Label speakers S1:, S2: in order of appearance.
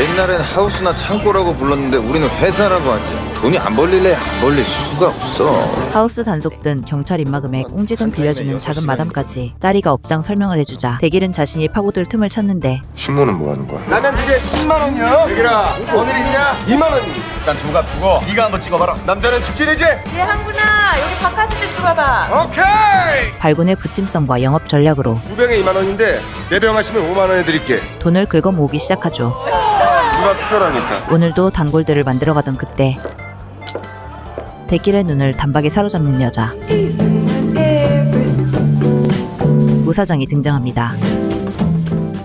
S1: 옛날엔 하우스나 창고라고 불렀는데 우리는 회사라고 하지. 돈이 안 벌릴래 안 벌릴 수가 없어.
S2: 하우스 단속 등 경찰 입막음에 꽁지돈 빌려주는 작은 마담까지 짜리가 업장 설명을 해주자 대길은 자신이 파고들 틈을 찾는데
S1: 신모는 뭐 하는 거야?
S3: 라면 2개 10만 원이요. 대길아 오늘 있냐? 2만 원이.
S1: 일단 조각 주고
S3: 네가 한번 찍어봐라. 남자는 직진이지?
S4: 네, 한구나. 여기 바카스 좀 줘봐봐.
S3: 오케이.
S2: 발군의 부침성과 영업 전략으로
S3: 2병에 2만 원인데 4병 하시면 5만 원에 드릴게.
S2: 돈을 긁어 모으기 시작하죠.
S3: 누가 특별하니까.
S2: 오늘도 단골들을 만들어가던 그때 대길의 눈을 단박에 사로잡는 여자. 우사장이 등장합니다.